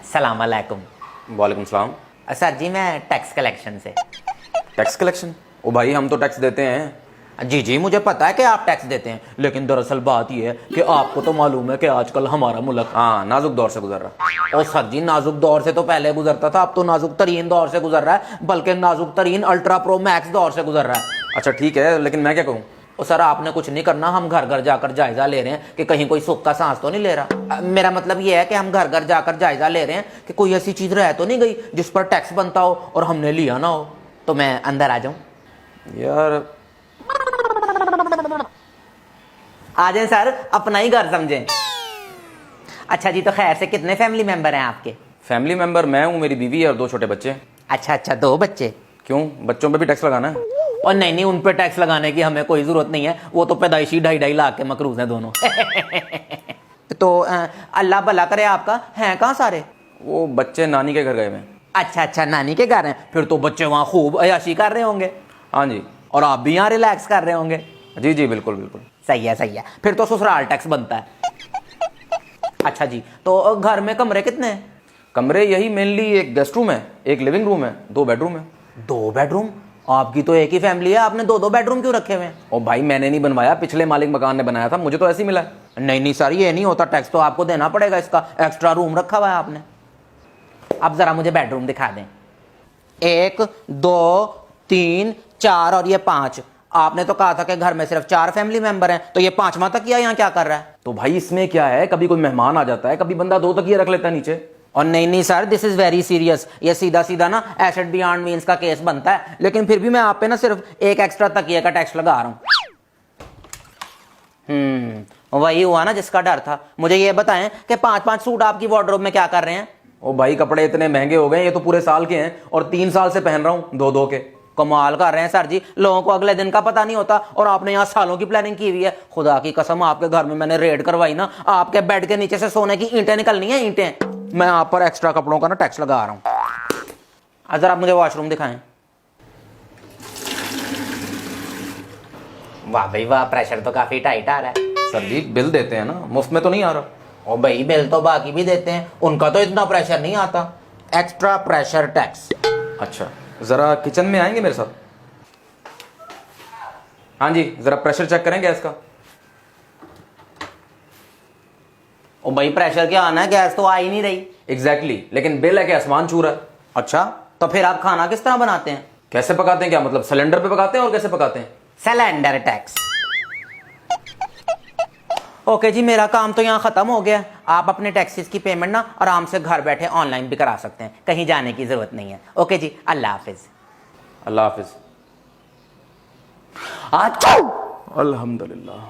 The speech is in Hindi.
सलाम अलैकुम। वालेकुम सलाम। सर जी मैं टैक्स कलेक्शन से। Tax collection? ओ भाई हम तो टैक्स देते हैं। जी जी मुझे पता है कि आप टैक्स देते हैं, लेकिन दरअसल बात यह है कि आपको तो मालूम है कि आजकल हमारा मुल्क हाँ, नाजुक दौर से गुजर रहा। और सर जी नाजुक दौर से तो पहले गुजरता था, अब तो नाजुक तरीन दौर से गुजर रहा है, बल्कि नाजुक तरीन अल्ट्रा प्रो मैक्स दौर से गुजर रहा है। अच्छा ठीक है, लेकिन मैं क्या कहूँ? और सर आपने कुछ नहीं करना, हम घर घर जाकर जायजा ले रहे हैं कि कहीं कोई सुख का सांस तो नहीं ले रहा। मेरा मतलब ये है कि हम घर घर जाकर जायजा ले रहे हैं कि कोई ऐसी चीज रह तो नहीं गई जिस पर टैक्स बनता हो और हमने लिया ना हो। तो मैं अंदर आ जाऊं? यार आ जाए सर, अपना ही घर समझें। अच्छा जी, तो खैर से कितने फैमिली मेंबर हैं आपके? फैमिली मेंबर मैं हूँ, मेरी बीवी है और 2 छोटे बच्चे। अच्छा अच्छा, 2 बच्चे। क्यों, बच्चों पे भी टैक्स लगाना है? और नहीं नहीं, उन पे टैक्स लगाने की हमें कोई जरूरत नहीं है, वो तो पैदाइशी 2.5 लाख के मकरूज हैं दोनों। तो अल्लाह भला करे, आपका हैं कहाँ सारे? वो बच्चे नानी के घर गए हुए हैं। अच्छा अच्छा, नानी के घर हैं, फिर तो बच्चे वहाँ खूब अयाशी कर रहे होंगे। हाँ जी। और आप भी यहाँ रिलैक्स कर रहे होंगे। जी जी बिल्कुल बिल्कुल। सही है सही है, फिर तो ससुराल टैक्स बनता है। अच्छा जी, तो घर में कमरे कितने हैं? कमरे यही मेनली एक गेस्ट रूम है, एक लिविंग रूम है, 2 बेडरूम है। 2 बेडरूम? आपकी तो एक ही फैमिली है, आपने 2 बेडरूम क्यों रखे हुए हैं? और भाई मैंने नहीं बनवाया, पिछले मालिक मकान ने बनाया था, मुझे तो ऐसे ही मिला है। नहीं नहीं सर, ये नहीं होता, टैक्स तो आपको देना पड़ेगा, इसका एक्स्ट्रा रूम रखा हुआ है आपने। अब जरा मुझे बेडरूम दिखा दें। 1 2 3 4 और ये 5। आपने तो कहा था कि घर में सिर्फ 4 फैमिली मेंबर हैं, तो ये 5वां तकिया यहाँ क्या कर रहा है? तो भाई इसमें क्या है, कभी कोई मेहमान आ जाता है, कभी बंदा 2 तकिए रख लेता है नीचे। और नहीं नहीं sir, this is very serious, ये सीधा सीधा ना एसेट बियॉन्ड मींस का केस बनता है। लेकिन फिर भी मैं आप पे ना सिर्फ 1 एक्स्ट्रा तकिए का टैक्स लगा रहा हूं। वही हुआ ना जिसका डर था। मुझे ये बताएं कि 5-5 सूट आपकी वार्डरोब में क्या कर रहे हैं? ओ भाई कपड़े इतने महंगे हो गए, ये तो पूरे साल के हैं और 3 साल से पहन रहा हूँ 2-2 के। कमाल कर रहे हैं सर जी, लोगों को अगले दिन का पता नहीं होता और आपने यहाँ सालों की प्लानिंग की हुई है। खुदा की कसम, आपके घर में मैंने रेड करवाई ना, आपके बेड के नीचे से सोने की ईंटें निकलनी है, ईंटें। मैं आप पर एक्स्ट्रा कपड़ों का ना टैक्स लगा रहा हूँ। अगर आप मुझे वॉशरूम दिखाएं। वाह भाई वाह, प्रेशर तो काफी टाइट आ रहा है। सर जी बिल देते हैं ना, मुफ्त में तो नहीं आ रहा। ओ भाई, बिल तो बाकी भी देते हैं, उनका तो इतना प्रेशर नहीं आता। Extra pressure tax. अच्छा, जरा किचन में आएंगे मेरे साथ? हाँ जी, जरा प्रेशर चेक करें गैस का। ओ भाई, प्रेशर क्या आना है, गैस तो आ ही नहीं रही। एग्जैक्टली, लेकिन बिल है कि आसमान छू रहा है। अच्छा, तो फिर आप खाना किस तरह बनाते हैं? कैसे पकाते हैं, क्या मतलब सिलेंडर पे पकाते हैं और कैसे पकाते हैं? Cylinder tax. ओके जी, मेरा काम तो यहाँ खत्म हो गया। आप अपने टैक्सेस की पेमेंट ना आराम से घर बैठे ऑनलाइन भी करा सकते हैं, कहीं जाने की जरूरत नहीं है। ओके जी, अल्लाह हाफिज। अल्लाह हाफिज। अच्छा, अल्हम्दुलिल्लाह।